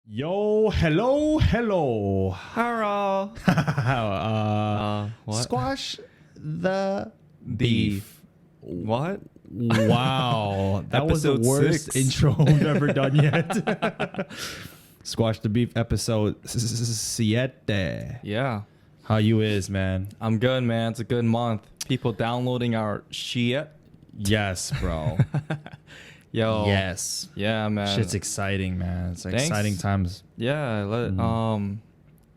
Yo, hello. Hello. What? Squash the Beef. beef. What? Wow, that was the Episode worst 6. intro we've ever done yet. Squash the beef episode 7. Yeah. How you is, man? I'm good, man. It's a good month. People downloading our shit. Yes, bro. Yo. Yes. Yeah, man. Shit's exciting, man. It's Thanks. exciting times. Yeah.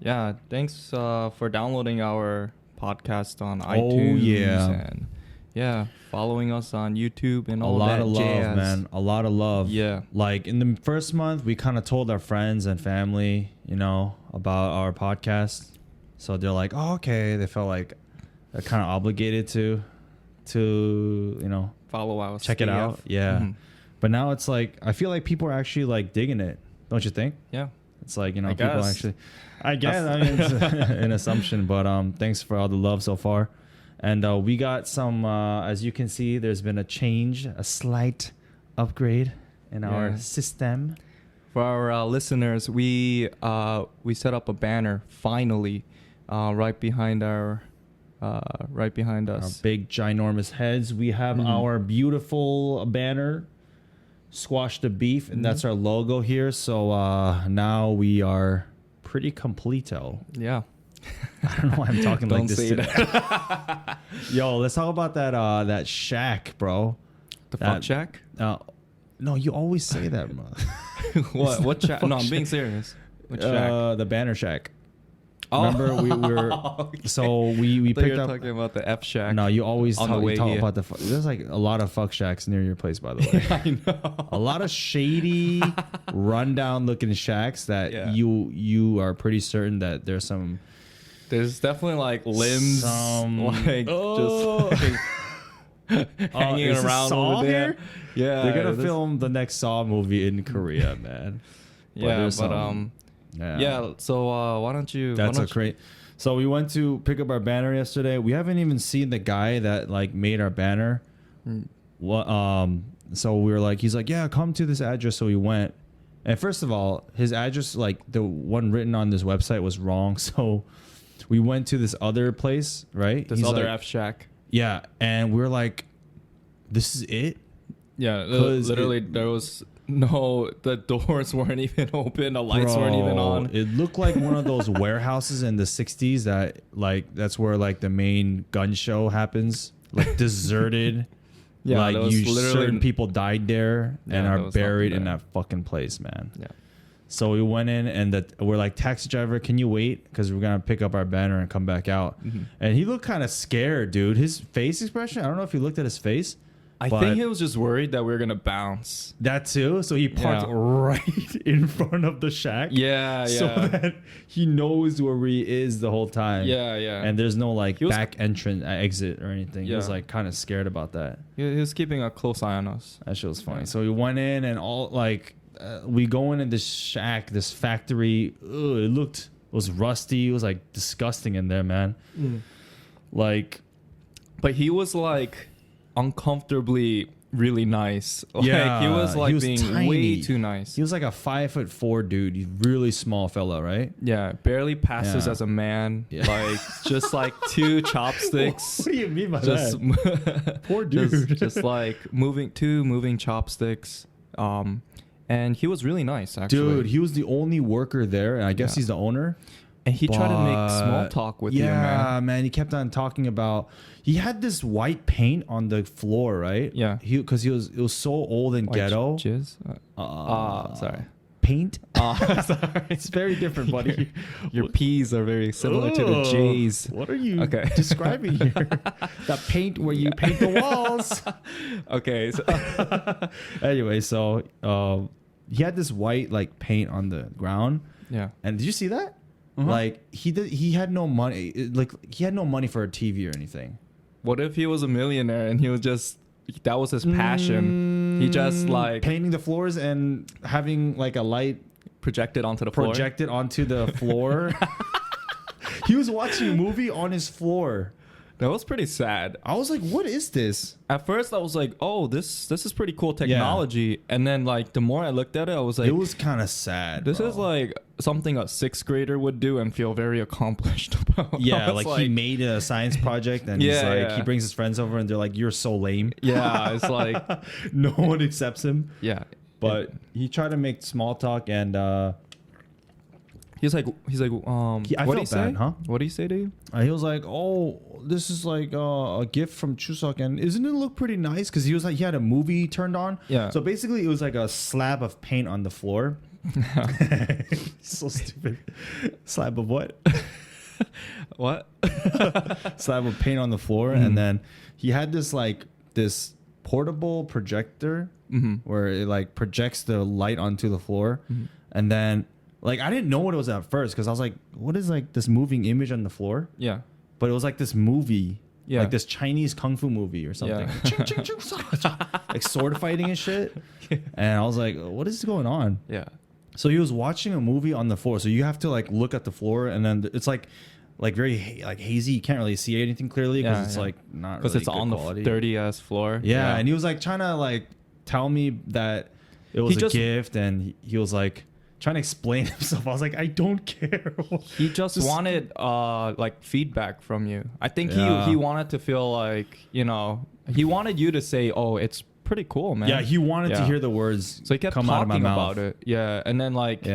Yeah. Thanks for downloading our podcast on iTunes. Yeah. And yeah, following us on YouTube and A all lot that of love, jazz. man. A lot of love. Yeah. Like in the first month, we kind of told our friends and family, about our podcast. So they're like, oh, okay. They felt like they're kind of obligated to Follow us. check it out. Yeah. Mhm. But now it's like, I feel like people are actually like digging it. Don't you think? Yeah. It's like, people guess. actually, I guess, I mean, it's an assumption, but thanks for all the love so far. And we got some, as you can see, there's been a slight upgrade in our system. For our listeners, we set up a banner finally, right behind us. Our big ginormous heads. We have our beautiful banner, Squash the Beef, and that's our logo here. So now we are pretty completo. Yeah. I don't know why I'm talking like Don't this say today. that. Yo, let's talk about that shack, bro. The fuck shack? No, you always say that, bro. What shack? fuck No, I'm shack. being serious. What shack? The banner shack. Oh. Remember we were Okay. so we I thought you picked were up. talking about the F shack. No, you always on the way talk here. about there's like a lot of fuck shacks near your place, by the way. I know. A lot of shady, rundown looking shacks that Yeah. you are pretty certain that there's some There's definitely like limbs, like Oh. just like hanging is this around Saw over there. here? Yeah, They're gonna this- film the next Saw movie in Korea, man. Yeah, there's but some- yeah. So why don't you? That's why a don't great. So we went to pick up our banner yesterday. We haven't even seen the guy that like made our banner. What? So we were like, he's like, yeah, come to this address. So we went, and first of all, his address, like the one written on this website, was wrong. So we went to this other place, right? This He's other like, F shack. yeah, and we're like, this is it. Yeah, 'Cause literally there was no, the doors weren't even open, the lights weren't even on. It looked like one of those warehouses in the 60s that like that's where like the main gun show happens, like deserted. Yeah, like there was literally certain people died there and Yeah, there are was buried nothing in there. that fucking place, man. Yeah. So we went in and we're like, taxi driver, can you wait? Because we're gonna pick up our banner and come back out. And he looked kind of scared, dude. His face expression, I don't know if you looked at his face. I but think he was just worried that we were gonna bounce. that too. So he parked Yeah. right in front of the shack. Yeah, So yeah. that he knows where he is the whole time. Yeah, yeah. And there's no like He was- back entrance exit or anything. He was Yeah. like kind of scared about that. He was keeping a close eye on us. That shit was funny. Yeah. So we went in and all like we go in this shack, this factory. It was rusty. It was like disgusting in there, man. Like But he was like uncomfortably really nice. Like, Yeah, he was like he was being tiny. way too nice. he was like a 5'4" dude. He's really small fella, right? Yeah, barely passes Yeah. as a man. Yeah. Like just like two chopsticks. What do you mean by Just that? Poor dude. just like moving chopsticks. And he was really nice actually. Dude, he was the only worker there, and I guess Yeah. he's the owner. And he tried to make But- small talk with you, man. man. He kept on talking about. He had this white paint on the floor, right? Yeah. Because it was so old and White ghetto. Jizz? Sorry. Paint. Sorry. It's very different, buddy. Your P's are very similar to the Ugh, J's. What are you Okay. describing here? That paint where you paint the walls. Okay. So, Anyway, so he had this white like paint on the ground, yeah. and did you see that? Like he had no money. Like he had no money for a TV or anything. What if he was a millionaire and he was just, that was his passion. He just like Painting the floors and having like a light projected onto the floor. projected onto the floor. He was watching a movie on his floor. That was pretty sad. I was like, what is this? At first, I was like, "Oh, this is pretty cool technology." And then, like, the more I looked at it, I was like, It was kind of sad. "This bro. is like something a sixth grader would do and feel very accomplished about." Yeah, I was like he made a science project and he's like, he brings his friends over and they're like, "You're so lame." Yeah, it's like, No one accepts him. yeah. But he tried to make small talk and He's like, I what did he felt say? bad, huh? What did he say to you? he was like, "Oh, this is like a gift from Chuseok, and isn't it look pretty nice?" Because he was like, he had a movie turned on. Yeah. So basically, it was like a slab of paint on the floor. So stupid. Slab of what? What? Slab of paint on the floor, and then he had this portable projector where it like projects the light onto the floor, and then. Like, I didn't know what it was at first because I was like, what is like this moving image on the floor? Yeah. But it was like this movie. Yeah. Like this Chinese kung fu movie or something. Yeah. Like sword fighting and shit. And I was like, what is going on? Yeah. So he was watching a movie on the floor. So you have to like look at the floor and then it's like very hazy. You can't really see anything clearly because it's like not because really it's on quality. the dirty ass floor. Yeah. And he was like trying to like tell me that it was a gift and he was like, trying to explain himself. I was like, I don't care. He just wanted like feedback from you. I think he wanted to feel like, you know, he wanted you to say, "Oh, it's pretty cool, man." Yeah, he wanted to hear the words so he kept come out of my talking mouth. about it. Yeah, and then like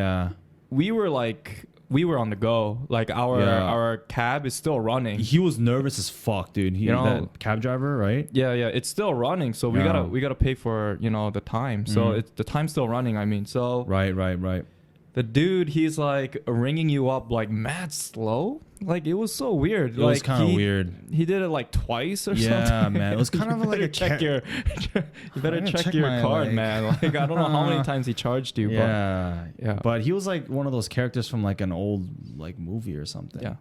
we were on the go. Like our cab is still running. He was nervous as fuck, dude. He, that cab driver, right? Yeah, it's still running. So we gotta pay for, you know, the time. So it's the time's still running. I mean, so right. The dude, he's like ringing you up like mad slow. Like it was so weird. It was kind of weird. He did it like twice or something. Yeah, man. It was kind of like you better check your card, man. Like I don't know how many times he charged you. Yeah. But But he was like one of those characters from like an old like movie or something. Yeah.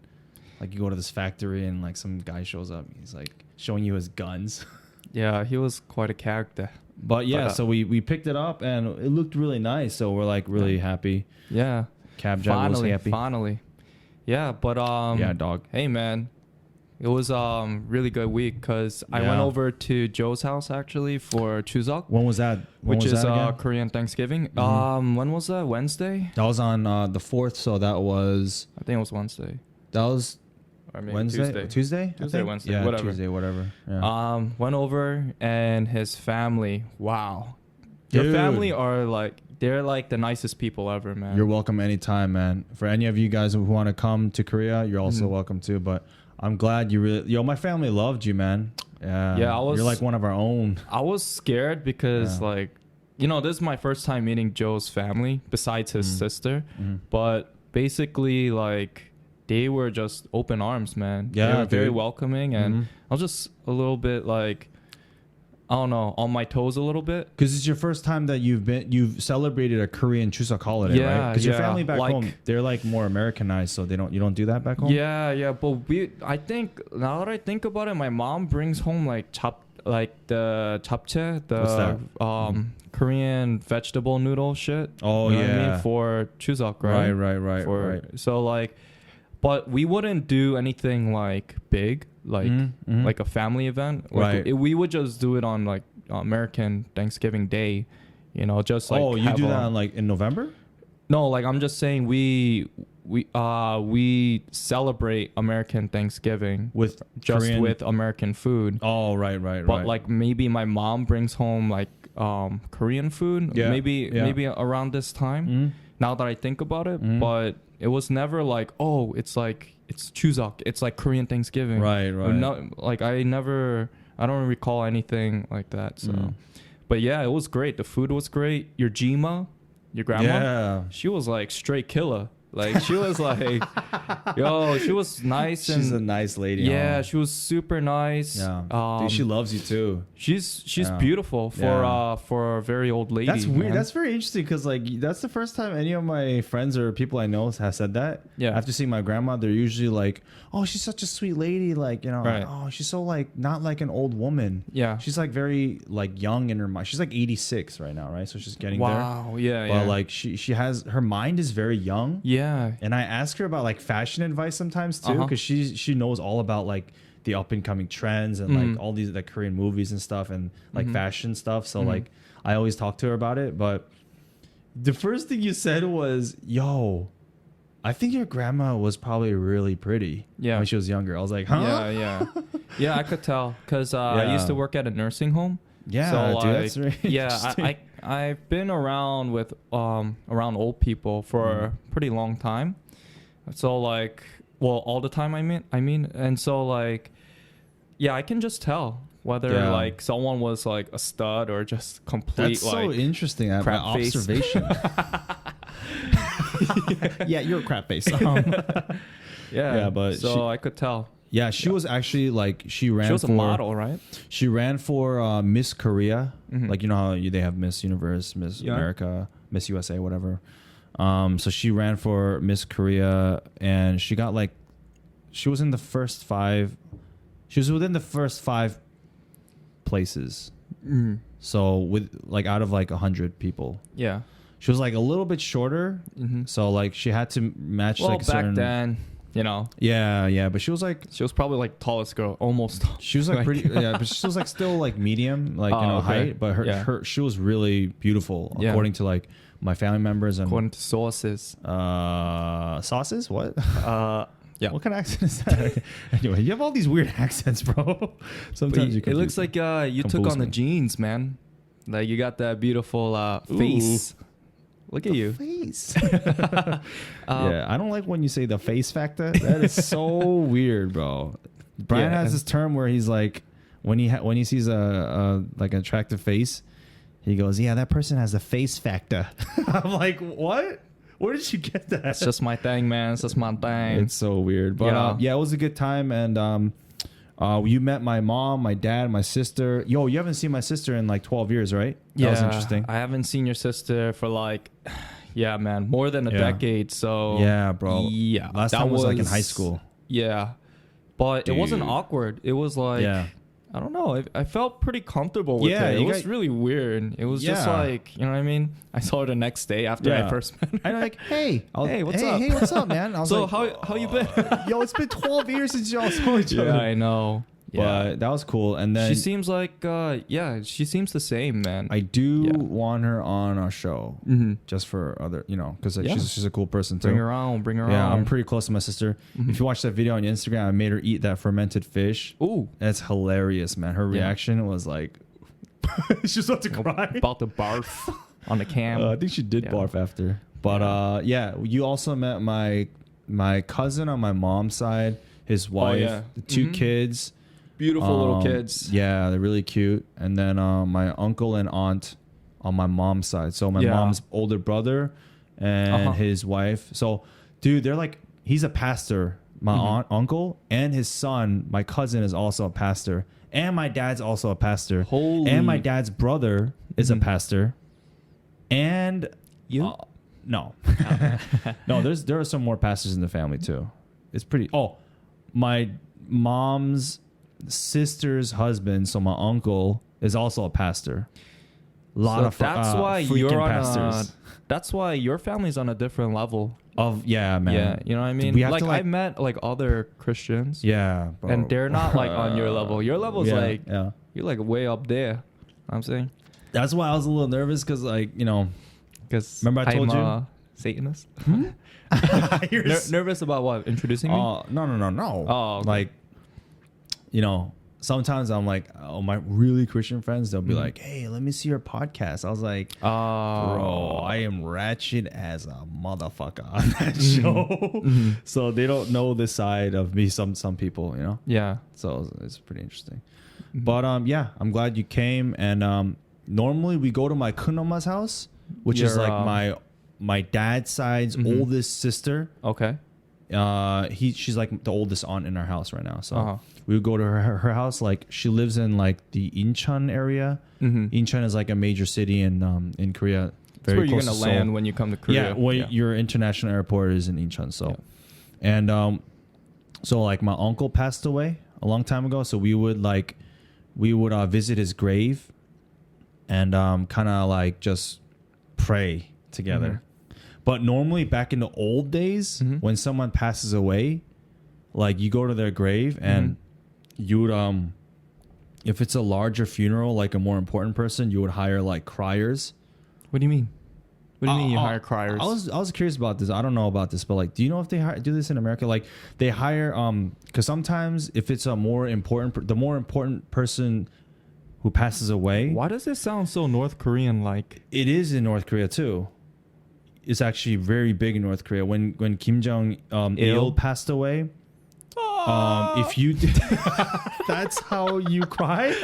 Like you go to this factory and like some guy shows up. He's like showing you his guns. Yeah, he was quite a character. But yeah, so we picked it up and it looked really nice. So we're like really happy. Yeah. Cab driver was happy. Finally. Yeah, but yeah, dog. Hey man, it was really good week because I went over to Joe's house actually for Chuseok. When was that? Which is Korean Thanksgiving. When was that? Wednesday? That was on the 4th, so that was I think it was Wednesday. That was or maybe Wednesday? Tuesday, Wednesday, yeah, whatever. Tuesday, whatever. Yeah. Went over and his family. Wow. Your Dude. family are like they're like the nicest people ever, man. You're welcome anytime, man. For any of you guys who want to come to Korea, you're also welcome too. But I'm glad you really, my family loved you, man. Yeah. Yeah, you're like one of our own. I was scared because like, you know, this is my first time meeting Joe's family besides his sister. But basically like they were just open arms, man. Yeah, they were very dude. welcoming and I was just a little bit like, I don't know, on my toes a little bit. Because it's your first time that you've celebrated a Korean Chuseok holiday, right? Because your family back home, they're like more Americanized, so you don't do that back home. Yeah, but I think now that I think about it, my mom brings home like the japchae, the Korean vegetable noodle shit. Oh, you know what I yeah. mean? For Chuseok, right? Right. So like, but we wouldn't do anything like big, like like a family event. Like, Right. we would just do it on like American Thanksgiving Day, you know, just like. Oh, you do that on like in November? No, like I'm just saying we celebrate American Thanksgiving With just Korean? with American food. Oh, right. But like maybe my mom brings home like Korean food. Yeah, Maybe around this time. Now that I think about it, but it was never like, oh, it's Chuseok. It's like Korean Thanksgiving. Right. No, like I don't recall anything like that. So, but yeah, it was great. The food was great. Your Jima, your grandma, she was like straight killer. Like she was like, yo, she was nice. She's a nice lady. Yeah, huh? she was super nice. Yeah. Dude, she loves you too. She's beautiful for a very old lady. That's weird. Man. That's very interesting because like that's the first time any of my friends or people I know have said that. Yeah. After seeing my grandma, they're usually like, "Oh, she's such a sweet lady." Like Right. like, oh, she's so like not like an old woman. Yeah. She's like very like young in her mind. She's like 86 right now, right? So she's getting there. Wow. Yeah. But like she has her mind is very young. Yeah. And I ask her about like fashion advice sometimes too, because she knows all about like the up and coming trends and like all these like Korean movies and stuff and like fashion stuff. So like I always talk to her about it. But the first thing you said was, "Yo, I think your grandma was probably really pretty when she was younger." I was like, "Huh?" Yeah, I could tell because I used to work at a nursing home. Yeah, so, dude, like, that's really interesting. I've been around with around old people for a pretty long time. So like, well, all the time I mean, and so like, yeah, I can just tell whether like someone was like a stud or just complete. That's so interesting. Crap My observation. Yeah, you're a crap face. Yeah, but so I could tell. Yeah, she was actually like she was a model, right? She ran for Miss Korea, like you know how they have Miss Universe, Miss America, Miss USA, whatever. So she ran for Miss Korea, and she got like, she was in the first 5. She was within the first 5 places. So with like out of like 100 people. Yeah. She was like a little bit shorter, so like she had to match like a certain. Back then. You know. Yeah, but she was probably like tallest girl, almost. She was like pretty, but she was like still like medium, like height. But her she was really beautiful according to like my family members and according to sources. Sauces? What? Yeah. What kind of accent is that? Anyway, you have all these weird accents, bro. Sometimes it looks like you took on the genes, man. Like you got that beautiful face. Look at you. Face. Yeah, I don't like when you say the face factor. That is so weird, bro. Brian has this term where he's like, when he sees a like an attractive face, he goes, "Yeah, that person has a face factor." I'm like, what? Where did you get that? It's just my thing, man. It's just my thing. It's so weird, but yeah, it was a good time, and you met my mom, my dad, my sister. Yo, you haven't seen my sister in like 12 years, right? That was interesting. I haven't seen your sister for like, man, more than a decade. So yeah, bro. Yeah, last time was like in high school. Yeah, but it wasn't awkward. It was like, I don't know. I felt pretty comfortable with it. It was really weird. It was just like, you know what I mean? I saw her the next day after I first met her. I'm like, hey, what's up? Hey, what's up, man? I was so like, how you been? Yo, it's been 12 years since y'all saw each other. Yeah, I know. But that was cool. And then she seems like, she seems the same, man. I do want her on our show just for other, because she's a cool person too. Bring her on. Yeah, I'm pretty close to my sister. If you watch that video on Instagram, I made her eat that fermented fish. Ooh. That's hilarious, man. Her reaction was like, she's about to cry. About to barf on the cam. I think she did barf after. But you also met my cousin on my mom's side, his wife, the 2 kids. Beautiful little kids. Yeah, they're really cute. And then my uncle and aunt on my mom's side. So my mom's older brother and his wife. So, dude, they're like, he's a pastor. My uncle and his son, my cousin, is also a pastor. And my dad's also a pastor. And my dad's brother is a pastor. And you? No. No, there are some more pastors in the family too. It's pretty. Oh, my mom's sister's husband, so my uncle, is also a pastor. That's why you're pastors. That's why your family's on a different level of man. Yeah, you know what I mean? Like I've met like other Christians. Yeah, bro. And they're not like on your level. Your level's like you're like way up there. You know what I'm saying? That's why I was a little nervous because because remember I told you Satanist? Nervous about what? Introducing me? No. Oh, okay. Like, sometimes I'm like, my really Christian friends, they'll be like, hey, let me see your podcast. I was like, bro, I am ratchet as a motherfucker on that show. So they don't know this side of me, some people, Yeah. So it's pretty interesting. But I'm glad you came. And normally we go to my kunoma's house, which is like my dad's side's oldest sister. Okay. She's like the oldest aunt in our house right now. So we would go to her house. Like she lives in like the Incheon area. Incheon is like a major city in Korea. That's where you're gonna land when you come to Korea. Yeah, your international airport is in Incheon. So, and so like my uncle passed away a long time ago. So we would visit his grave, and kind of like just pray together. But normally back in the old days, when someone passes away, like you go to their grave and you would if it's a larger funeral, like a more important person, you would hire like criers. What do you mean? What do you mean you hire criers? I was curious about this. I don't know about this, but like, do you know if they do this in America? Like, they hire because sometimes if it's a more important, the more important person who passes away. Why does it sound so North Korean like? It is in North Korea too. It's actually very big in North Korea. When Kim Jong Il passed away. If you did, that's how you cry.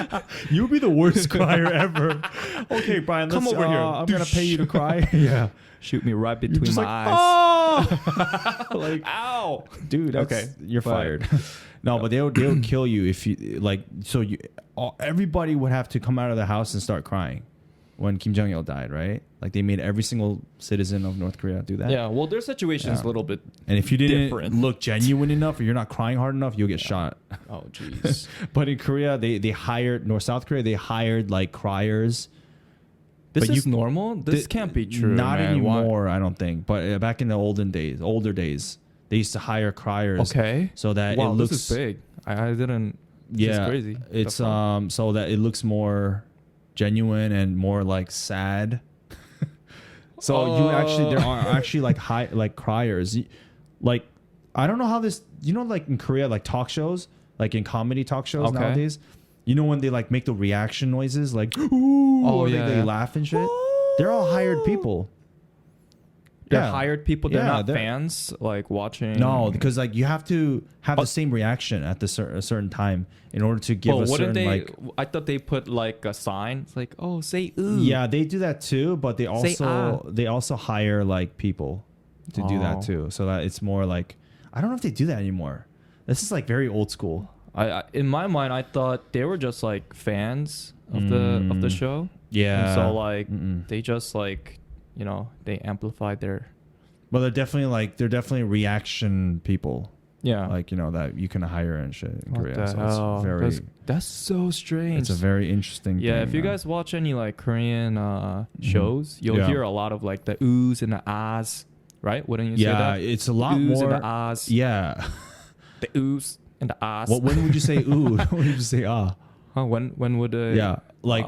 You'll be the worst crier ever. Okay, Brian, come over here. I'm gonna pay you to cry. Yeah, shoot me right between my eyes. Oh! Like, ow, dude. Okay, you're fired. No, but they'll kill you if you like. So everybody would have to come out of the house and start crying when Kim Jong Il died, right? Like, they made every single citizen of North Korea do that. Yeah, well, their situation is a little bit and if you didn't different. Look genuine enough or you're not crying hard enough, you'll get shot. Oh, jeez. But in Korea, they hired, South Korea, they hired like criers. This is normal? This can't be true, Not man. anymore, Why? I don't think. But back in the older days, they used to hire criers. Okay. So that wow, it looks... this is big. I didn't... Yeah. It's crazy. It's so that it looks more genuine and more like sad. So you actually, there are actually like criers. Like, I don't know how this, like in Korea, like talk shows, like in comedy talk shows nowadays, when they like make the reaction noises, like, ooh, or they laugh and shit. They're all hired people. They're hired people. They're not fans like watching. No, because like you have to have the same reaction at a certain time in order to give a certain like. I thought they put like a sign. It's like, oh, say ooh. Yeah, they do that too, but they also hire like people to do that too, so that it's more like, I don't know if they do that anymore. This is like very old school. I in my mind, I thought they were just like fans of the show. Yeah. And so like they just like. They amplified their... Well, they're definitely reaction people. Yeah. Like, that you can hire and shit in Korea. So it's that's so strange. It's a very interesting thing. If you guys watch any like Korean shows, you'll hear a lot of like the oohs and the ahs, right? Wouldn't you say that? Yeah, it's a lot oohs more... and the ahs. Yeah. The oohs and the ahs. Well, when would you say ooh? When would you say ah? When would they... Yeah, like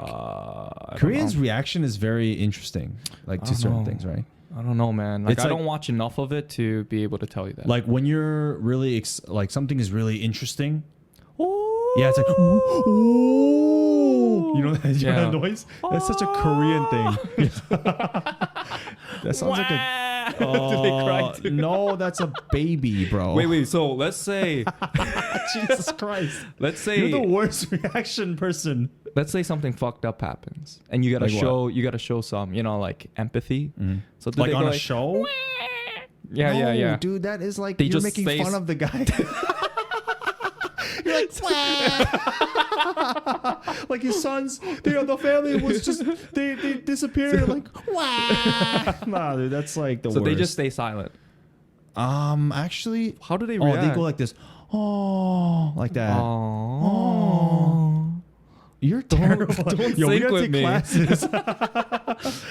Koreans' reaction is very interesting, like to certain things, right? I don't know, man. Like, it's I don't watch enough of it to be able to tell you that. Like when you're really like something is really interesting. Oh. Yeah, it's like ooh. You know that noise? That's such a Korean thing. That sounds like a... Do they cry too? No, that's a baby, bro. Wait. So let's say... Jesus Christ. Let's say... You're the worst reaction person. Let's say something fucked up happens. And you gotta show some, like empathy. Mm-hmm. So like on a show? Yeah. Dude, that is like you're making fun of the guy. You're like his sons, the family was just they disappeared. Like, nah, dude, that's like the worst. So they just stay silent. Actually, how do they react? They go like this. Oh, like that. Oh. You're terrible. Don't Yo, we sync gotta with take me. classes.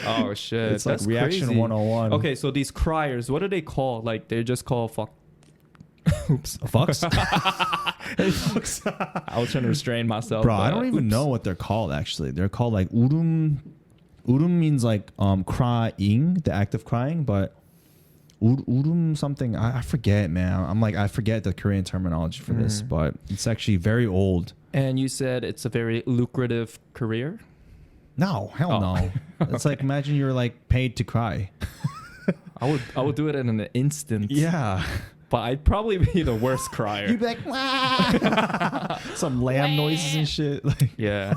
Oh shit, it's like that's reaction crazy. 101. Okay, so these criers, what do they call? Like they just call fuck. Oops. Fucks? I was trying to restrain myself. Bro, I don't even know what they're called actually. They're called like urum. Urum means like crying, the act of crying, but urum something, I forget, man. I forget the Korean terminology for this, but it's actually very old. And you said it's a very lucrative career? No, hell no. It's like, imagine you're like paid to cry. I would do it in an instant. Yeah. But I'd probably be the worst crier. You'd be like, wah! Some lamb noises and shit. Like, yeah.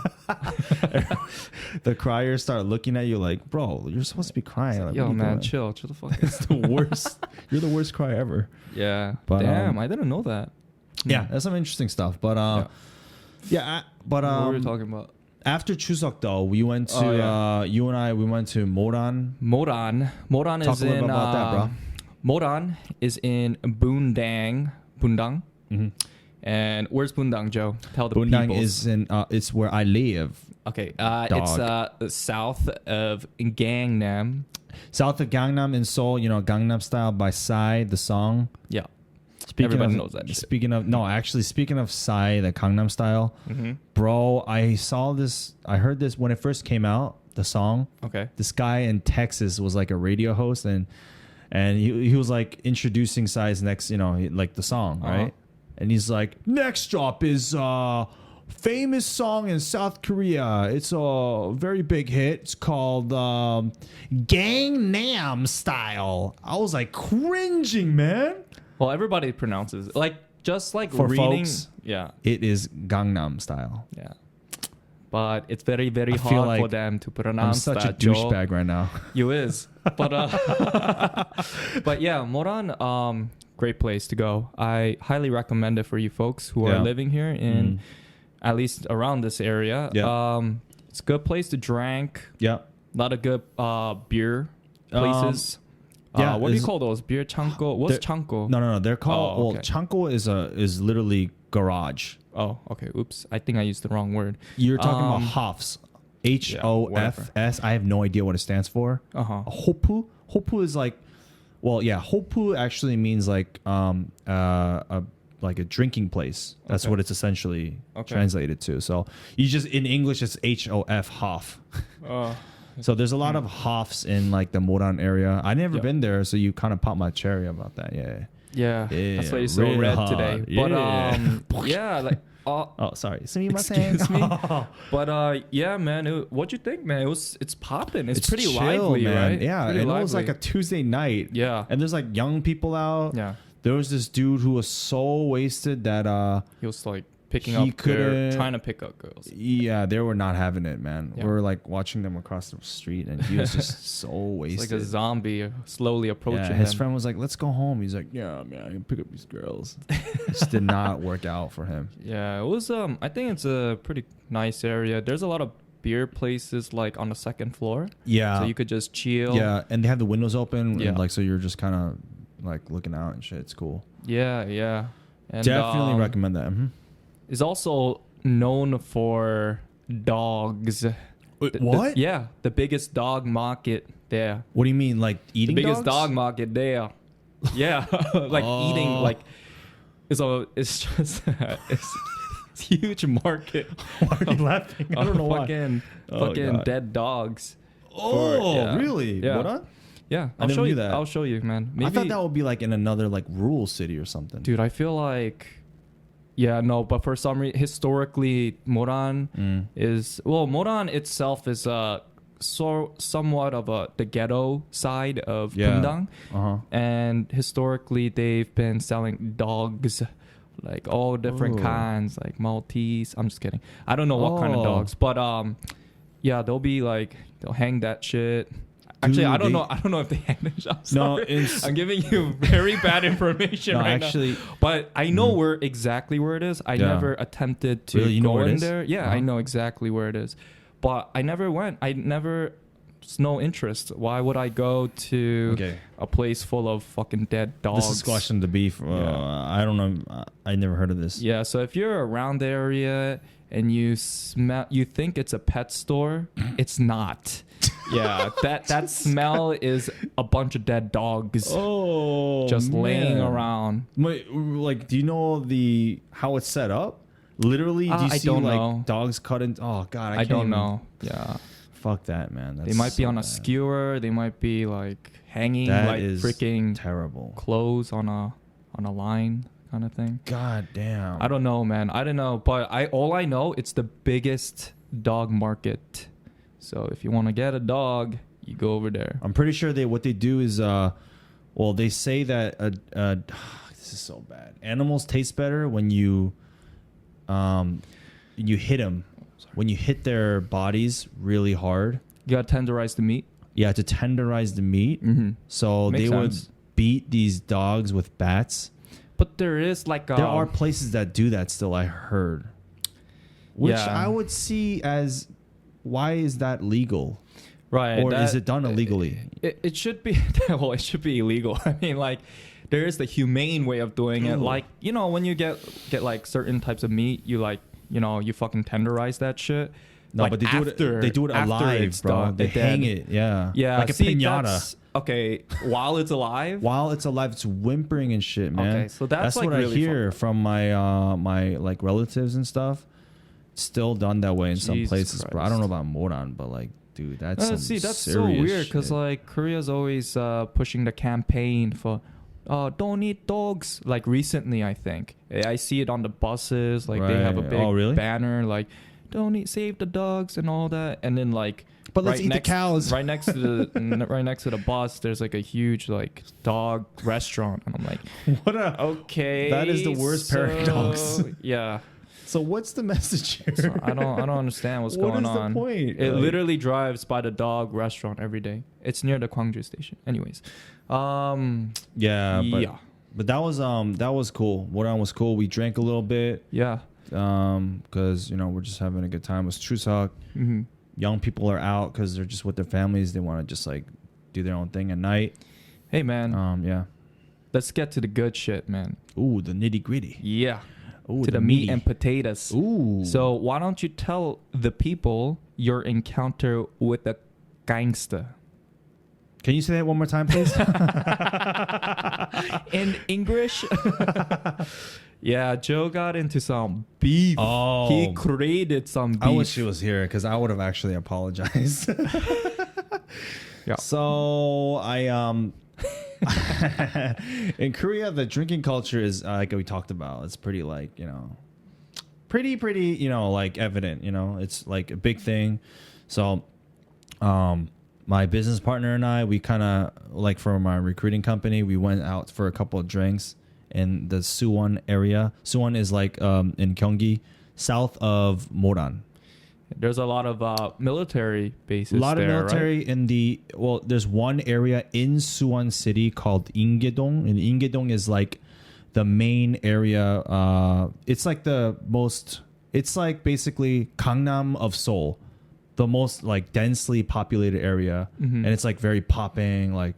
The criers start looking at you like, bro, you're supposed to be crying. Like, yo, man, chill the fuck. It's the worst. You're the worst cry ever. Yeah. But, damn, I didn't know that. Yeah, that's some interesting stuff. But but what were we talking about? After Chuseok though, we went to you and I. We went to Moran. Moran Talk is a little bit in about that, bro. Moran is in Bundang. Mm-hmm. And where's Bundang, Joe? Tell the Bundang people. is in. It's where I live. Okay, it's south of Gangnam. South of Gangnam in Seoul. You know, Gangnam Style by Psy, the song. Yeah. Everybody knows that shit. Speaking of Psy, the Gangnam Style, bro, I heard this when it first came out, the song. Okay. This guy in Texas was like a radio host, and he was like introducing Psy's next, like the song, right? And he's like, next drop is famous song in South Korea. It's a very big hit. It's called Gangnam Style. I was like cringing, man. Well, everybody pronounces it. Like, just like for reading. Folks, yeah. It is Gangnam Style. Yeah. But it's very, very hard for them to pronounce that. I'm such a douchebag right now. You is. But but yeah, Moran, great place to go. I highly recommend it for you folks who are living here in at least around this area. Yeah. It's a good place to drink. Yeah. A lot of good beer places. What do you call those? Beer chanko? What's chanko? No. They're called. Well, chanko is literally garage. Oh, okay. Oops. I think I used the wrong word. You're talking about Hofs. HOFS. I have no idea what it stands for. Hopu. Hopu is like, Hopu actually means like like a drinking place. That's what it's essentially translated to. So you just in English it's HOF Hof. So there's a lot of Hofs in like the Moran area. I never been there, so you kind of popped my cherry about that. Yeah. That's why you're so red today. But sorry. Excuse me. But yeah, man. What'd you think, man? It's popping. It's pretty chill, lively, man. right? Yeah, and it was like a Tuesday night. Yeah. And there's like young people out. Yeah. There was this dude who was so wasted that he was like trying to pick up girls. Yeah, they were not having it, man. Yeah. We were like watching them across the street, and he was just so wasted. It's like a zombie slowly approaching. Yeah, his friend was like, "Let's go home." He's like, "Yeah, man, I can pick up these girls." It just did not work out for him. Yeah, it was. I think it's a pretty nice area. There's a lot of beer places like on the second floor. Yeah, so you could just chill. Yeah, and they have the windows open. Yeah, and like so you're just kind of like looking out and shit. It's cool. Yeah. And, definitely recommend that. Is also known for dogs. Wait, what? The biggest dog market there. What do you mean, like eating dogs? The biggest dog market there. Yeah, like eating, like it's just it's huge market. Why are you laughing? I don't know why. Fucking dead dogs. Really? Yeah. What on? Yeah, I'll show you that. I'll show you, man. Maybe, I thought that would be like in another like rural city or something. Dude, I feel like. Yeah, no, but for some reason, historically, Moran Moran itself is somewhat of the ghetto side of Pyeongdang. And historically, they've been selling dogs, like all different kinds, like Maltese. I'm just kidding. I don't know what kind of dogs, but they'll hang that shit. Actually, I don't know. I don't know if they hang the shop. No, I'm giving you very bad information now. But I know exactly where it is. I never attempted to go in there. Yeah, I know exactly where it is, but I never went. It's no interest. Why would I go to a place full of fucking dead dogs? This is Squashing the Beef. I don't know. I never heard of this. Yeah, so if you're around the area and you think it's a pet store, it's not. Yeah, that smell is a bunch of dead dogs. Just laying around. Like, do you know how it's set up? Literally, do you see like dogs cut in? Oh God, I don't know. Yeah, fuck that, man. They might be on a skewer. They might be like hanging like freaking terrible clothes on a line kind of thing. God damn. I don't know, man. I don't know, but all I know, it's the biggest dog market. So if you want to get a dog, you go over there. I'm pretty sure what they do is they say that this is so bad. Animals taste better when you hit them. When you hit their bodies really hard. You got to tenderize the meat. Yeah, to tenderize the meat. Mm-hmm. So they would beat these dogs with bats. But there is there are places that do that still, I heard. Which I would see as, why is that legal? Right. Or is it done illegally? It should be, well, it should be illegal. I mean, like, there is the humane way of doing it. Like, when you get like certain types of meat, you you fucking tenderize that shit. No, like, but they do it alive, bro. They hang it, yeah. Yeah, like a piñata. Okay, while it's alive? While it's alive, it's whimpering and shit, man. Okay, so that's like what really I hear from my my like relatives and stuff. It's still done that way in some places, bro. I don't know about Moran, but like, dude, that's that's so weird because like Korea's always pushing the campaign for don't eat dogs. Like recently, I think I see it on the buses. Like they have a big banner like don't save the dogs and all that. And then like, but let's eat the cows. Right next to the right next to the bus, there's like a huge like dog restaurant, and I'm like, what a okay. That is the worst paradox. Yeah. So what's the message here? So I don't understand what's going on. What is the point? It literally drives by the dog restaurant every day. It's near the Gwangju station. Anyways, but that was cool. Moran was cool. We drank a little bit. Yeah. Because we're just having a good time. It was Chuseok. Mm-hmm. Young people are out because they're just with their families. They want to just like do their own thing at night. Hey man. Yeah. Let's get to the good shit, man. Ooh, the nitty gritty. Yeah. Ooh, to the meat and potatoes. Ooh. So why don't you tell the people your encounter with a gangster? Can you say that one more time, please? In English? Yeah, Joe got into some beef. Oh. He created some beef. I wish she was here because I would have actually apologized. Yeah. So in Korea, the drinking culture is like we talked about. It's pretty like pretty like evident. It's like a big thing. So, my business partner and I, we kind of like from our recruiting company, we went out for a couple of drinks in the Suwon area. Suwon is like in Gyeonggi, south of Moran. There's a lot of military bases. A lot of military right? in the there's one area in Suwon City called Ingedong, and Ingedong is like the main area. It's like it's like basically Gangnam of Seoul, the most like densely populated area, and it's like very popping. Like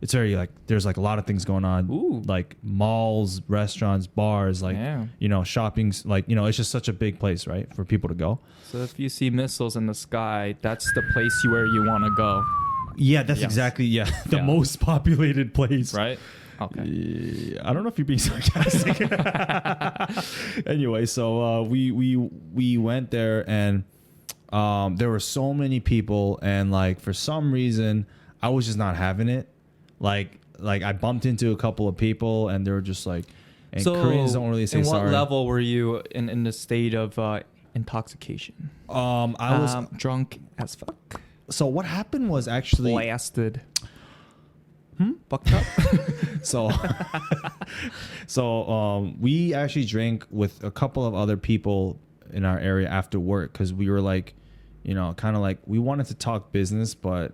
it's very like there's like a lot of things going on. Ooh. Like malls, restaurants, bars, like shopping. Like it's just such a big place, right, for people to go. So if you see missiles in the sky, that's the place where you want to go. Yeah, that's exactly the most populated place. Right? Okay. I don't know if you're being sarcastic. Anyway, so we went there and there were so many people, and like for some reason I was just not having it. Like I bumped into a couple of people and they were just like, and so Koreans don't really say sorry. In what level were you in the state of intoxication? I was drunk as fuck. So what happened was actually blasted. Fucked up. So we actually drank with a couple of other people in our area after work because we were like, kind of like we wanted to talk business, but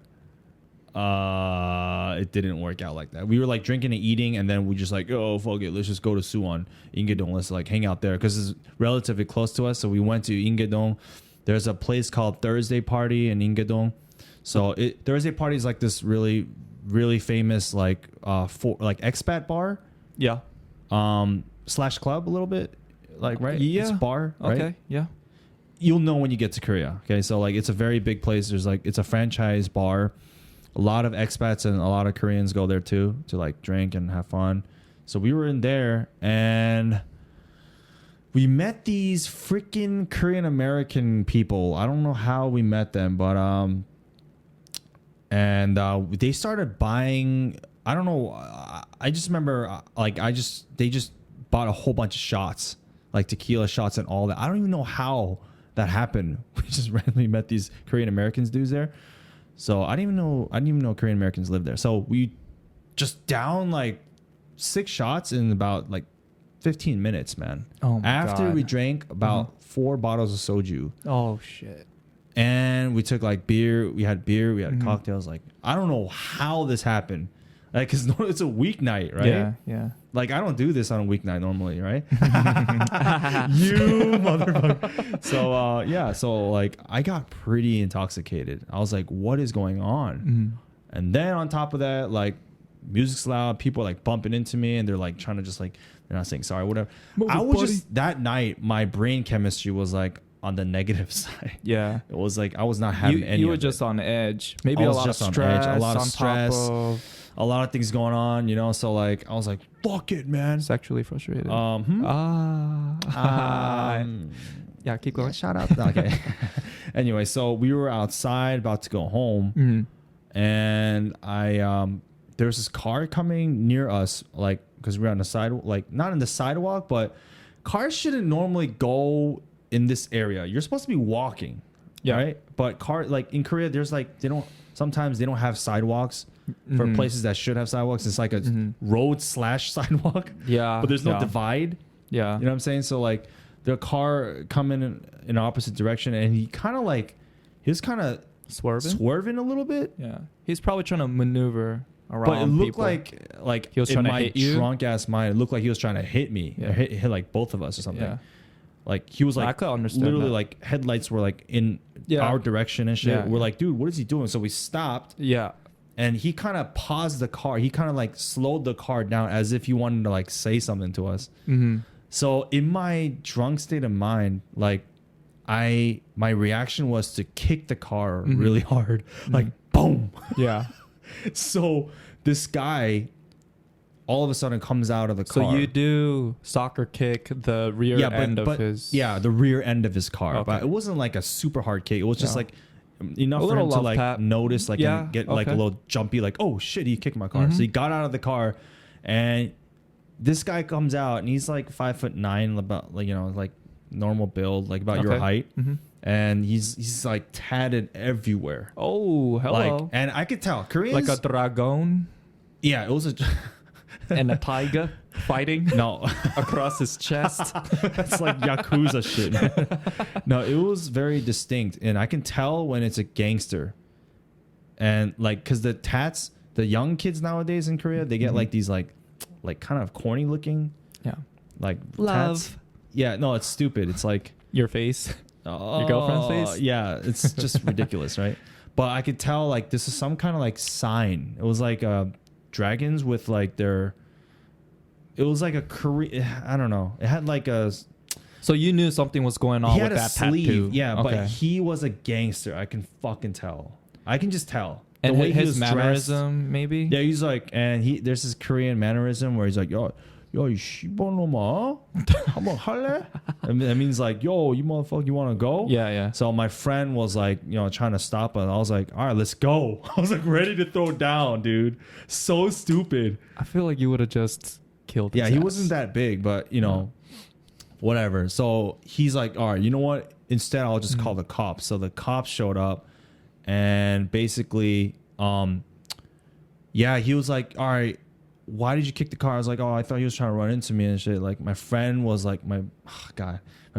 it didn't work out like that. We were like drinking and eating, and then we just like, oh fuck it, let's just go to Suwon, Ingedong, let's like hang out there because it's relatively close to us. So we went to Ingedong. There's a place called Thursday Party in Ingedong. So Thursday Party is like this really, really famous like expat bar. Yeah. Slash club a little bit, like right. Yeah. It's bar. Right? Okay. Yeah. You'll know when you get to Korea. Okay, so like it's a very big place. There's like it's a franchise bar. A lot of expats and a lot of Koreans go there too to like drink and have fun. So we were in there and we met these freaking Korean American people. I don't know how we met them, but they started buying. I don't know. I just remember they just bought a whole bunch of shots, like tequila shots and all that. I don't even know how that happened. We just randomly met these Korean Americans dudes there. So I didn't even know Korean Americans lived there. So we just down like 6 shots in about like 15 minutes, man. Oh my After God. we drank about 4 bottles of soju. Oh shit. And we took like beer. We had cocktails. Like I don't know how this happened. Like, cause it's a weeknight, right? Yeah, yeah. Like I don't do this on a weeknight normally, right? You motherfucker. So like I got pretty intoxicated. I was like, what is going on? And then on top of that, like music's loud, people are like bumping into me and they're like trying to just like, they're not saying sorry, whatever. Just that night, my brain chemistry was like, on the negative side. Yeah. It was like I was not having any. You were of just it. on edge. Maybe a lot of stress. A lot of stress. Top of a lot of things going on, you know. So like I was like, fuck it, man. Sexually frustrated. Yeah, keep going. Shut up. Okay. Anyway, so we were outside about to go home, and there's this car coming near us, like because we're on the side, like not in the sidewalk, but cars shouldn't normally go in this area. You're supposed to be walking, right? But like in Korea, there's like sometimes they don't have sidewalks for places that should have sidewalks. It's like a road / sidewalk. Yeah, but there's no divide. Yeah, you know what I'm saying? So like the car coming in opposite direction, and he was kind of swerving a little bit. Yeah, he's probably trying to maneuver around. But it looked people. like he was in trying to my hit you? drunk ass mind, it looked like he was trying to hit me, or hit like both of us or something. Yeah. Like he was like, I could understand literally that. like headlights were like in our direction and shit. Yeah. We're like, dude, what is he doing? So we stopped. Yeah. And he kind of paused the car. He kind of like slowed the car down as if he wanted to like say something to us. So in my drunk state of mind, like my reaction was to kick the car really hard, like boom. Yeah. So this guy all of a sudden comes out of the car. So you do soccer kick the rear end of his... Yeah, the rear end of his car. Okay. But it wasn't like a super hard kick. It was just like enough for him to like tap. notice, like and get like a little jumpy, like, oh shit, he kicked my car. So he got out of the car, and this guy comes out, and he's like 5'9", about like, you know, like normal build, like about your height. And he's like tatted everywhere. Oh, hello. Like, and I could tell Koreans, like a dragon. Yeah, it was a and a tiger fighting no across his chest. It's like Yakuza shit. No, it was very distinct, and I can tell when it's a gangster. And like, cause the tats, the young kids nowadays in Korea, they get like these like kind of corny looking, like love. Tats. Yeah, no, it's stupid. It's like your face, your girlfriend's face. Yeah, it's just ridiculous, right? But I could tell like this is some kind of like sign. It was like dragons with like their. It was like a Korean. I don't know. It had like a. So you knew something was going on with that sleeve, tattoo. Yeah, okay. But he was a gangster. I can fucking tell. I can just tell. And the way his he mannerism, dressed, maybe. Yeah, he's like, and there's this Korean mannerism where he's like, yo, you 씨발놈아, 한번 할래? And that means like, yo, you motherfucker, you want to go? Yeah, yeah. So my friend was like, you know, trying to stop us. I was like, all right, let's go. I was like ready to throw down, dude. So stupid. I feel like you would have just killed. Yeah, his he ass. wasn't that big, but you know, whatever. So he's like, all right, you know what? Instead, I'll just call the cops. So the cops showed up, and basically, he was like, all right, why did you kick the car? I was like, oh, I thought he was trying to run into me and shit. Like my friend was like, my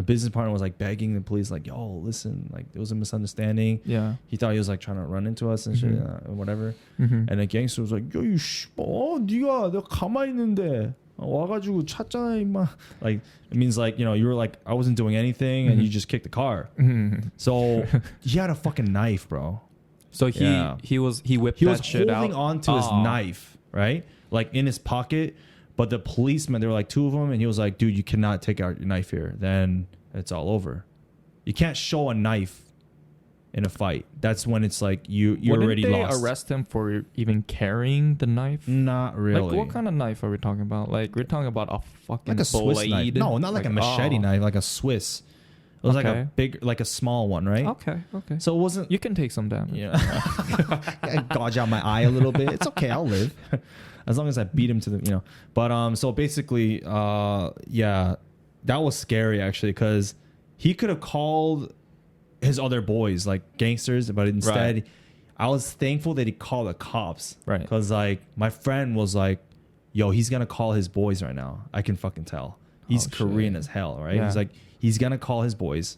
business partner was like begging the police, like, yo, listen, like there was a misunderstanding. Yeah. He thought he was like trying to run into us and shit, whatever. And the gangster was like, yo, you 네가 내가 가만히 있는데 와가지고 찼잖아 임마. Like it means like, you know, you were like, I wasn't doing anything and you just kicked the car. So he had a fucking knife, bro. So he whipped that shit out. He was holding on to his knife, right? Like in his pocket. But the policemen, there were like two of them, and he was like, dude, you cannot take out your knife here. Then it's all over. You can't show a knife in a fight. That's when it's like you're already lost. Wouldn't they arrest him for even carrying the knife? Not really. Like what kind of knife are we talking about? Like we're talking about a fucking like a Swiss blade. knife. No, not like a machete knife, like a Swiss. It was like a big, like a small one, right? Okay. So it wasn't. You can take some damage. Yeah. I gouge out my eye a little bit. It's okay. I'll live. As long as I beat him to the, you know. But so basically, that was scary actually, because he could have called his other boys like gangsters, but instead, I was thankful that he called the cops, right? Because like my friend was like, "Yo, he's gonna call his boys right now. I can fucking tell. He's Korean as hell, right? Yeah. He's like, he's gonna call his boys.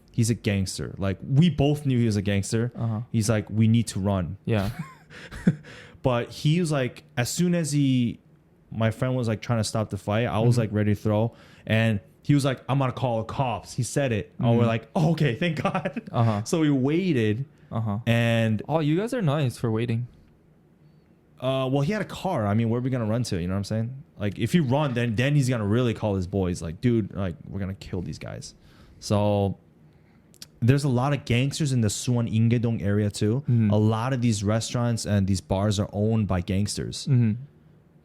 He's a gangster. Like we both knew he was a gangster. He's like, we need to run. Yeah." But he was like, as soon as my friend was like trying to stop the fight, I was like ready to throw. And he was like, I'm going to call the cops. He said it. And we're like, oh, okay, thank God. So we waited. And. Oh, you guys are nice for waiting. Well, he had a car. I mean, where are we going to run to? You know what I'm saying? Like, if you run, then he's going to really call his boys. Like, dude, like, we're going to kill these guys. So there's a lot of gangsters in the Suwon Ingedong area too. A lot of these restaurants and these bars are owned by gangsters.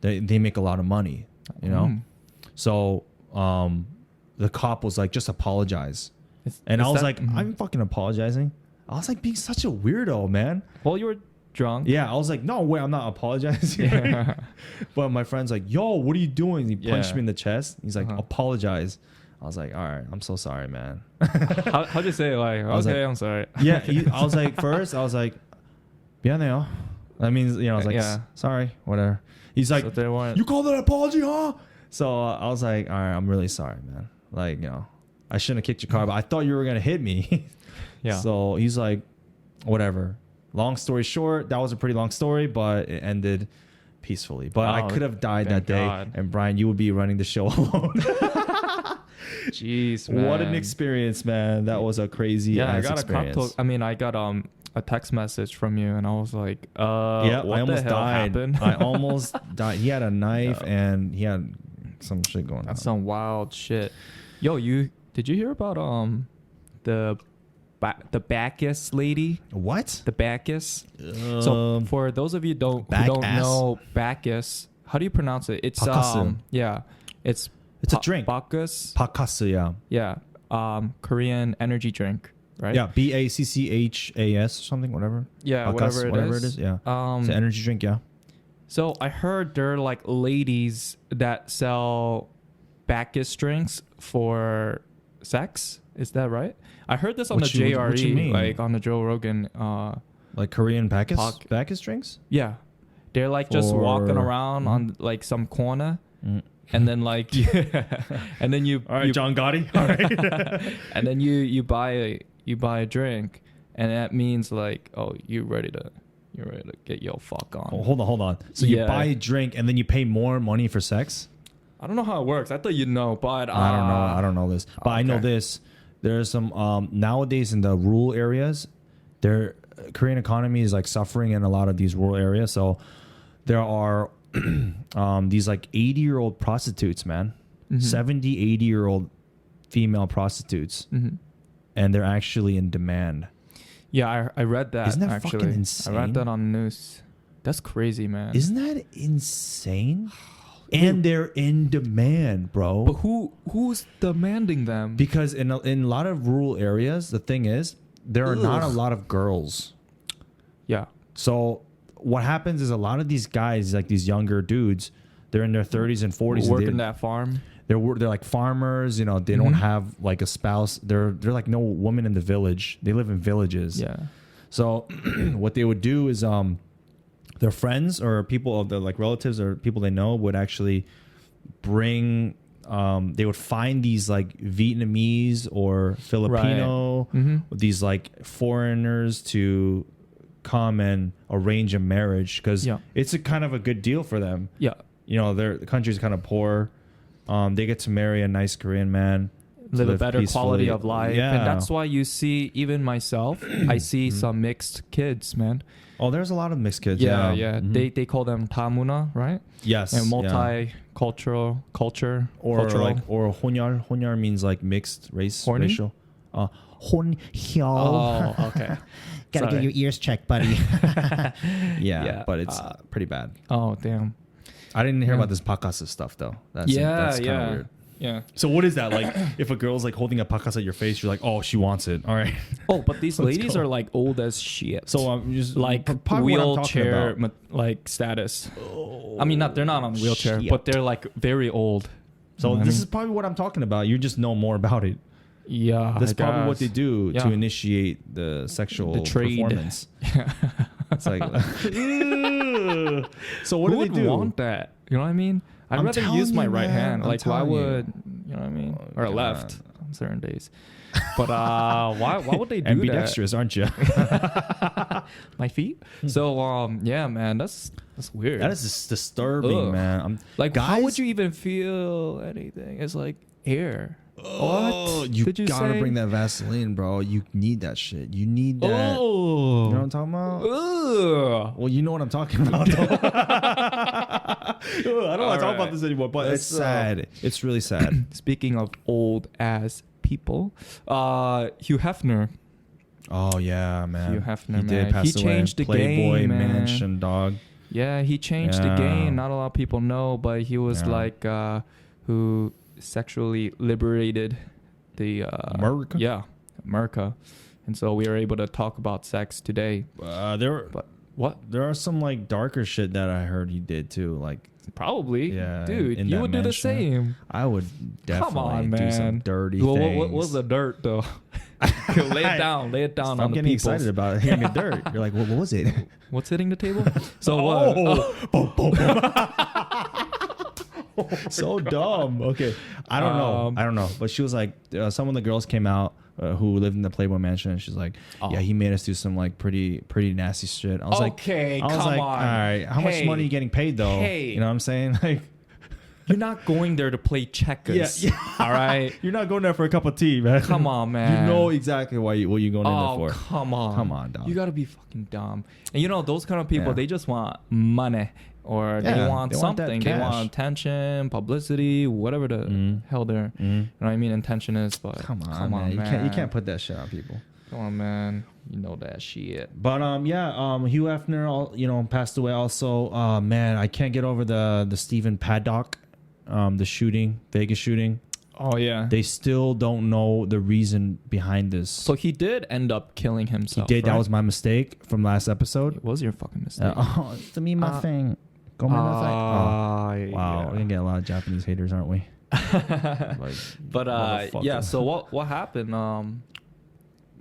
They make a lot of money, you know. So the cop was like, just apologize. And I was like, I'm fucking apologizing. I was like being such a weirdo, man. Well, you were drunk. Yeah, I was like, no way, I'm not apologizing. Yeah. But my friend's like, yo, what are you doing? He punched me in the chest. He's like, apologize. I was like, all right, I'm so sorry, man. How'd you say it? Like, okay, I'm sorry. Yeah, I was like, first, I was like, 미안해요. That means, I was like, sorry, whatever. He's like, so you call that an apology, huh? So I was like, all right, I'm really sorry, man. Like, I shouldn't have kicked your car, but I thought you were going to hit me. Yeah. So he's like, whatever. Long story short, that was a pretty long story, but it ended peacefully. But I could have died that day, and Brian, you would be running the show alone. Jeez, man. What an experience, man. That was a crazy ass experience. I got a text message from you, and I was like, what I almost the hell died. happened? I almost died. He had a knife and he had some shit going on. That's some wild shit. Yo, did you hear about the Bacchus lady? What? The Bacchus. So for those of you who don't know Bacchus, how do you pronounce it? It's it's a drink. Bacchus. Bacchus, yeah. Korean energy drink, right? Yeah, BACCHAS something, whatever. Yeah, Bacchus, whatever it is. Yeah. It's an Um, energy drink, yeah. So I heard there are like ladies that sell Bacchus drinks for sex. Is that right? I heard this on the JRE, what you mean? like on the Joe Rogan. Like Korean Bacchus drinks? Yeah, they're like just walking around on like some corner, and then like, and then you. All right, John Gotti. All right. And then you buy a drink, and that means like, oh, you're ready to get your fuck on. Oh, hold on. So you buy a drink and then you pay more money for sex? I don't know how it works. I thought you'd know, but I don't know this, but I know this. There's some nowadays in the rural areas, Korean economy is like suffering in a lot of these rural areas. So there are these like 80-year-old prostitutes, man, 70, 80-year-old female prostitutes, and they're actually in demand. Yeah, I read that. Isn't that actually fucking insane? I read that on the news. That's crazy, man. Isn't that insane? And they're in demand, bro. But who's demanding them? Because in a lot of rural areas, the thing is, there are not a lot of girls. Yeah. So what happens is a lot of these guys, like these younger dudes, they're in their 30s and 40s. Working that farm. They're like farmers, they don't have like a spouse. They're like no woman in the village. They live in villages. Yeah. So what they would do is their friends or people of the like relatives or people they know would actually bring they would find these like Vietnamese or Filipino these like foreigners to come and arrange a marriage because it's a kind of a good deal for them. Yeah. The country's kind of poor. They get to marry a nice Korean man, live a better quality of life. Yeah. And that's why you see, even myself, I see some mixed kids, man. Oh, there's a lot of mixed kids. Yeah. They call them tamuna, right? Yes. And multicultural culture. Or honyar. Honyar means like mixed racial. Honhyal. Oh, okay. Gotta get your ears checked, buddy. Yeah, but it's pretty bad. Oh, damn. I didn't hear about this pakasa stuff though. That's kind of weird. Yeah. So what is that like? If a girl's like holding a pakasa at your face, you're like, oh, she wants it. All right. Oh, but these ladies are like old as shit. So I'm just like wheelchair like status. Oh, I mean, they're not on a wheelchair, but they're like very old. So this is probably what I'm talking about. You just know more about it. Yeah, that's probably what they do to initiate the sexual performance. It's like, so what do they do? Who would want that? You know what I mean? I'd rather use my right hand. Like, why would you know what I mean? Or left on certain days. But why would they do ambidextrous, that? Aren't you? My feet. So yeah, man, that's weird. That is just disturbing, man. How would you even feel anything? It's like air. What? You gotta bring that Vaseline, bro. You need that shit. You need that. You know what I'm talking about? Well, you know what I'm talking about. I don't want to talk about this anymore, but it's sad. It's really sad. Speaking of old ass people, Hugh Hefner Oh yeah, man. Hugh Hefner, he did man. pass He away. changed the Playboy game, man. Mansion, dog. Yeah, he changed the game. Not a lot of people know, but he was who sexually liberated the America. Yeah, America. And so we are able to talk about sex today. What? There are some like darker shit that I heard he did too. Like probably, dude. in You that would do the same. I would definitely Come on, man. do some dirty things. What was the dirt though? Lay it down. Lay it down. Stop on the getting peoples. excited about hitting the dirt. You're like, what was it? What's hitting the table? So what? Boom, boom. So dumb. Okay, I don't know. But she was like, some of the girls came out who lived in the Playboy Mansion, and she's like, yeah, he made us do some like pretty nasty shit. I was okay, like, come on. All right, how much money are you getting paid though? Hey. You know what I'm saying? Like, you're not going there to play checkers. Yeah. All right. You're not going there for a cup of tea, man. Come on, man. You know exactly what you're going in there for. Come on, dog. You gotta be fucking dumb. And you know those kind of people, they just want money. Or they want something. They want attention, publicity, whatever the hell their you know what I mean intention is. But come on, man. You can't put that shit on people. Come on, man. You know that shit. But Hugh Hefner, passed away also. Man, I can't get over the Stephen Paddock, the Vegas shooting. Oh yeah. They still don't know the reason behind this. So he did end up killing himself. He did. Right? That was my mistake from last episode. It was your fucking mistake. It's to me my thing. Go my thing. Wow, we're gonna get a lot of Japanese haters, aren't we? Yeah. So what happened?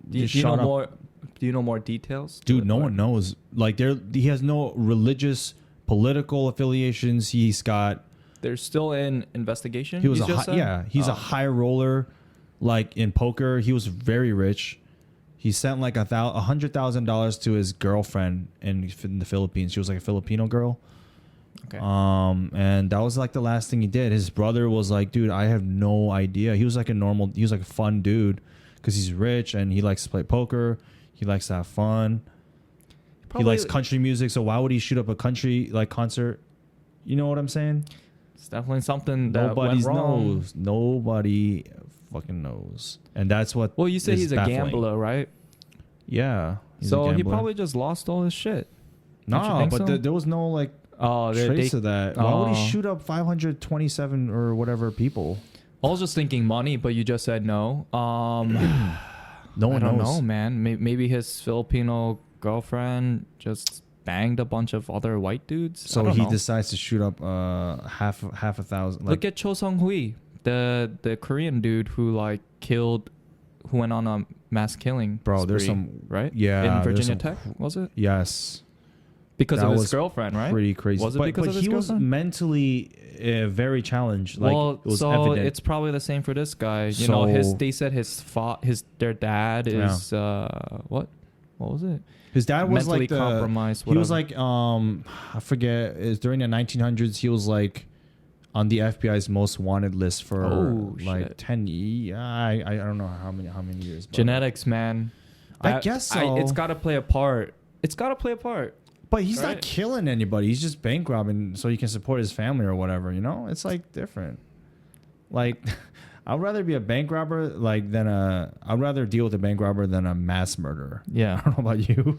Do you know more? Do you know more details? Dude, no one knows. Like, he has no religious, political affiliations. He's got. They're still in investigation. He was he's a high roller, like in poker. He was very rich. He sent like $100,000 to his girlfriend in the Philippines. She was like a Filipino girl. Okay. And that was like the last thing he did. His brother was like, dude, I have no idea. He was like a fun dude because he's rich and he likes to play poker. He likes to have fun. He likes country music. So why would he shoot up a country like concert? You know what I'm saying? It's definitely something that went wrong. Nobody fucking knows. And that's what. Well, you say he's baffling. a gambler, right? Yeah. So he probably just lost all his shit. No, but there was no like trace of that. Why would he shoot up 527 or whatever people? I was just thinking money, but you just said no. No one I don't knows. know, man. Maybe his Filipino girlfriend just banged a bunch of other white dudes. So he decides to shoot up half a thousand. Like, look at Cho Sung-hui, the Korean dude who went on a mass killing. Bro, spree, there's some right? Yeah, in Virginia Tech, was it? Yes. Because of his girlfriend, right? Pretty crazy. Was it because of his girlfriend? He was mentally very challenged. Like, it was so evident. it's probably the same for this guy. They said their dad is what was it? His dad was mentally like compromised. He was like I forget. It was during the 1900s. He was like on the FBI's most wanted list for 10 years. I don't know how many years. Genetics, man. I guess so. It's got to play a part. But he's not killing anybody. He's just bank robbing so he can support his family or whatever. You know, it's like different. Like, I'd rather be a bank robber I'd rather deal with a bank robber than a mass murderer. Yeah, I don't know about you.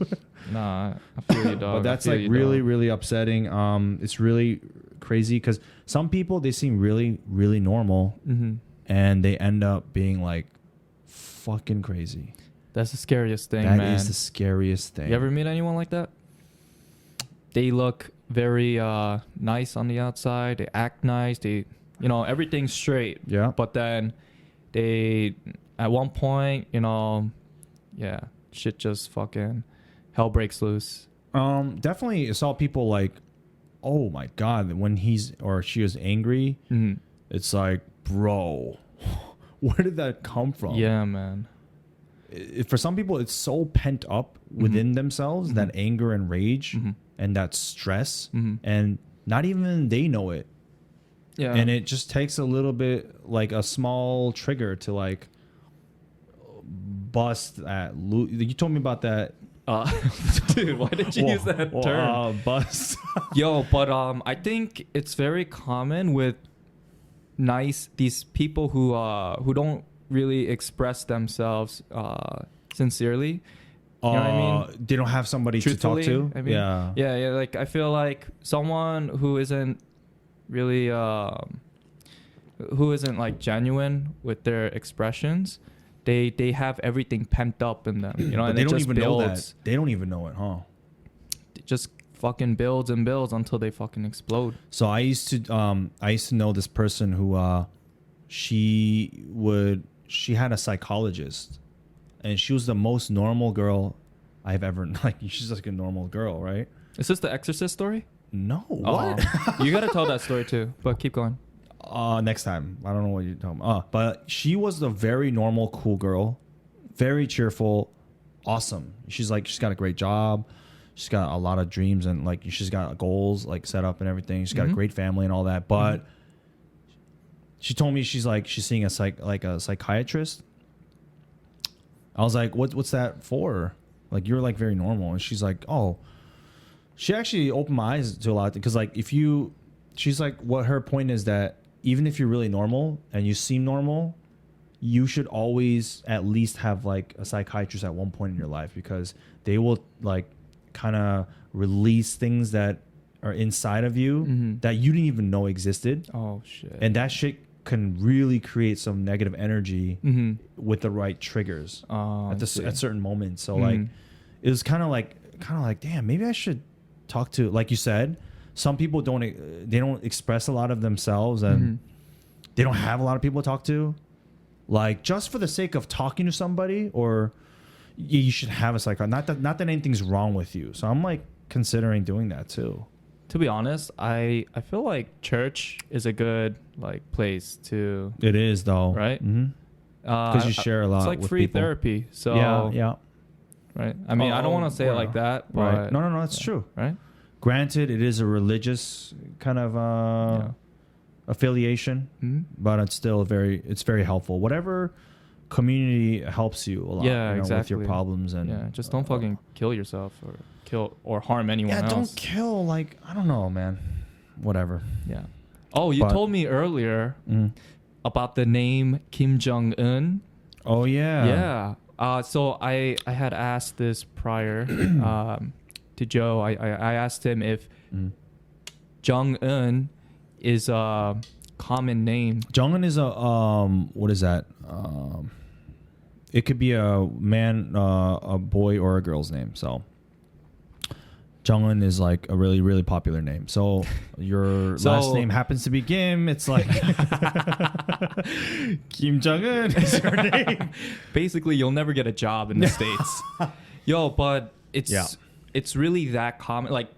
Nah, I feel you, dog. But that's like really, really upsetting. It's really crazy because some people, they seem really, really normal, and they end up being like fucking crazy. That's the scariest thing, man. That is the scariest thing. You ever meet anyone like that? They look very nice on the outside. They act nice. Everything's straight. Yeah. But then at one point, shit just fucking hell breaks loose. Definitely saw people like, oh my God, when he's or she is angry, it's like, bro, where did that come from? Yeah, man. For some people, it's so pent up within themselves, that anger and rage and that stress, and not even they know it. Yeah. And it just takes a little bit, like a small trigger to like bust that. You told me about that. Dude, why did you use that term? Bust. Yo, but I think it's very common with these people who don't really express themselves sincerely. You know what I mean? They don't have somebody Truthfully, to talk to. I mean, yeah. Like I feel like someone who isn't really who isn't like genuine with their expressions, they have everything pent up in them. You know, but and they it don't just even know builds. that. They don't even know it, huh? It just fucking builds and builds until they fucking explode. So I used to know this person who she had a psychologist, and she was the most normal girl I've ever like. She's like a normal girl, right? Is this the Exorcist story? No, what? You gotta tell that story too, but keep going. Next time. I don't know what you're talking about. But she was a very normal, cool girl, very cheerful, awesome. She's got a great job. She's got a lot of dreams and like she's got goals like set up and everything. She's got a great family and all that. But she told me she's seeing a psychiatrist. I was like, what's that for? Like you're like very normal. And she's like, oh, she actually opened my eyes to a lot because like she's like, what her point is that even if you're really normal and you seem normal, you should always at least have like a psychiatrist at one point in your life because they will like kind of release things that are inside of you that you didn't even know existed. Oh shit. And that shit can really create some negative energy with the right triggers at certain moments. So like it was kind of like damn, maybe I should talk to, like you said, some people don't express a lot of themselves and they don't have a lot of people to talk to. Like just for the sake of talking to somebody, or you should have a psychologist. Not that anything's wrong with you. So I'm like considering doing that too. To be honest, I feel like church is a good like place to. It is though, right? Because you share a lot. It's like with free people. Therapy. So yeah. Right. I mean, I don't want to say it like that, but right. No, that's true. Right. Granted, it is a religious kind of affiliation, but it's still it's very helpful. Whatever community helps you a lot, exactly. with your problems and just don't fucking kill yourself or kill or harm anyone else. Yeah, don't kill. Like I don't know, man. Whatever. Yeah. Oh, you told me earlier about the name Kim Jong-un. Oh yeah. Yeah. So I had asked this prior to Joe. I asked him if Jong-un is a common name. Jong-un is a what is that? It could be a man, a boy, or a girl's name. So Jong-un is like a really, really popular name. So your last name happens to be Kim. It's like Kim Jong-un is your name. Basically, you'll never get a job in the States. Yo, but it's really that common. Like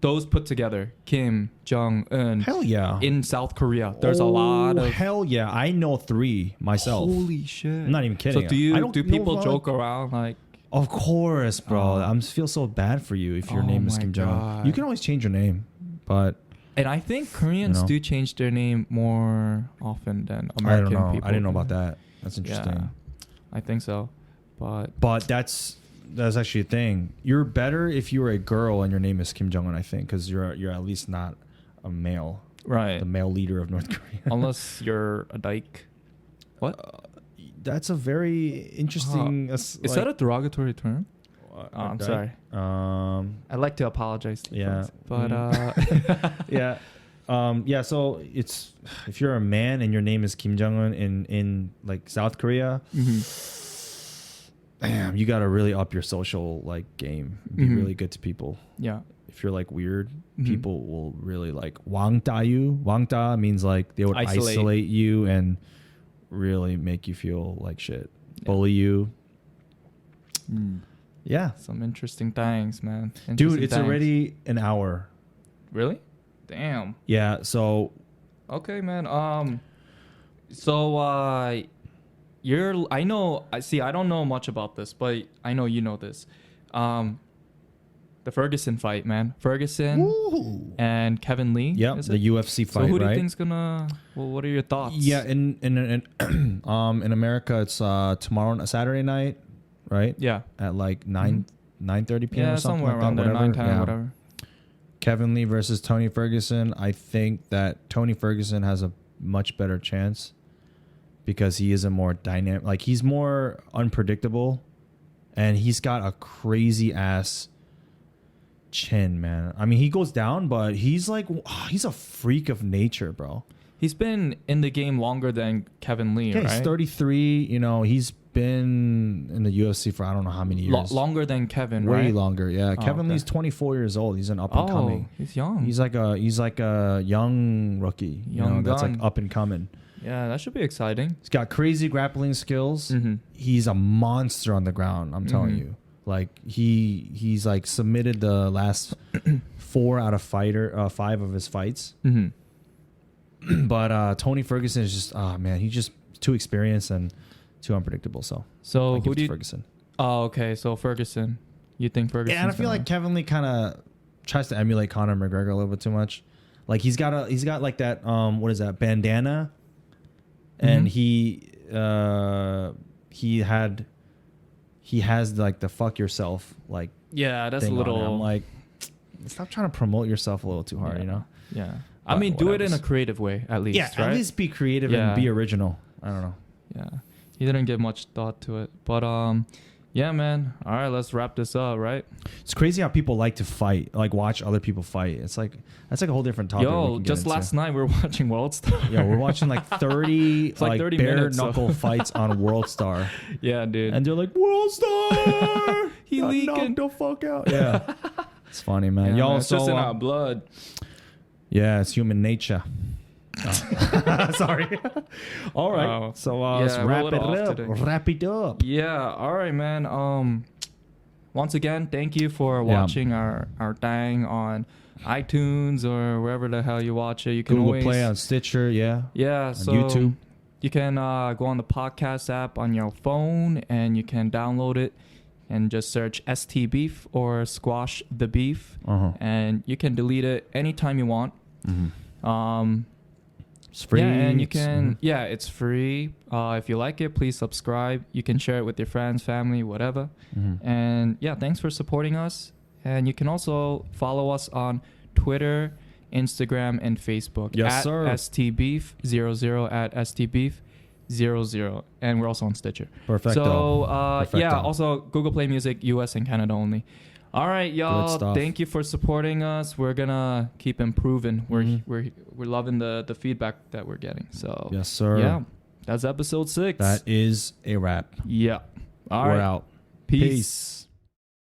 those put together, Kim Jong-un. Hell yeah. In South Korea, there's a lot of. Hell yeah. I know 3 myself. Holy shit. I'm not even kidding. So do people joke around like? Of course, bro. I feel so bad for you if your name is Kim Jong-un. You can always change your name, but. And I think Koreans do change their name more often than American people. I didn't know about that. That's interesting. Yeah, I think so, but that's actually a thing. You're better if you're a girl and your name is Kim Jong-un, I think, because you're at least not a male. Right. The male leader of North Korea. Unless you're a dyke. What? That's a very interesting. Is that a derogatory term? I'm sorry. I'd like to apologize to you folks, but yeah. So it's if you're a man and your name is Kim Jong-un in like South Korea, damn, you got to really up your social like game. Be really good to people. Yeah. If you're like weird, people will really like wangda you. Wangda means like they would isolate you and really make you feel like shit. Bully you. Yeah. Some interesting things, man. Dude, it's already an hour. Really? Damn. Yeah, so okay, man. I don't know much about this, but I know you know this. The Ferguson fight, man. Ferguson and Kevin Lee. Yeah, the UFC fight, so who do you right? think's gonna? Well, what are your thoughts? Yeah, in America, it's tomorrow, Saturday night, right? Yeah, at like 9:30 p.m. or something somewhere like around that. there, Whatever. 9, 10, whatever. Kevin Lee versus Tony Ferguson. I think that Tony Ferguson has a much better chance because he is a more dynamic. Like he's more unpredictable and he's got a crazy ass chin, man. I mean, he goes down, but he's like, he's a freak of nature, bro. He's been in the game longer than Kevin Lee, right? He's 33. You know, he's been in the UFC for I don't know how many years. Longer than Kevin, Way right? Way longer, yeah. Kevin Lee's 24 years old. He's an up and coming. He's young. He's like a young rookie. That's like up and coming. Yeah, that should be exciting. He's got crazy grappling skills. Mm-hmm. He's a monster on the ground. I'm telling you. Like he's like submitted the last 4 out of 5 of his fights. Mm-hmm. But Tony Ferguson is just man, he's just too experienced and too unpredictable. So who do you? Ferguson. Oh, okay. So Ferguson, you think Ferguson? Yeah, and I feel like Kevin Lee kind of tries to emulate Conor McGregor a little bit too much. Like he's got like that what is that bandana, and he has like the fuck yourself like that's a little. I'm like, stop trying to promote yourself a little too hard, you know? Yeah. I mean, do it in a creative way, at least. Yeah, right? At least be creative and be original. I don't know. Yeah, he didn't give much thought to it, but yeah, man. All right, let's wrap this up, right? It's crazy how people like to fight, like watch other people fight. It's like that's like a whole different topic. Yo, just last night we were watching World Star. Yeah, we're watching like 30 like 30 bare knuckle fights on World Star. Yeah, dude. And they're like, World Star, he leaking the fuck out. Yeah, it's funny, man. Yeah, it's just in our blood. Yeah, it's human nature. Oh. Sorry. All right. Wow. So let's wrap it up. Today. Wrap it up. Yeah. All right, man. Once again, thank you for watching our thing on iTunes or wherever the hell you watch it. You can Google always Play on Stitcher. Yeah. Yeah. On So YouTube. You can go on the podcast app on your phone and you can download it and just search STBeef or Squash the Beef, and you can delete it anytime you want. It's free. Yeah, and you can. Yeah, it's free. If you like it, please subscribe. You can share it with your friends, family, whatever. And yeah, thanks for supporting us. And you can also follow us on Twitter, Instagram, and Facebook. Yes, sir. STBeef00 at STBeef00, and we're also on Stitcher. Perfecto. So yeah, also Google Play Music, US and Canada only. All right, y'all. Thank you for supporting us. We're gonna keep improving. We're loving the feedback that we're getting. So yes, sir. Yeah, that's episode 6. That is a wrap. Yeah. All right. We're out. Peace.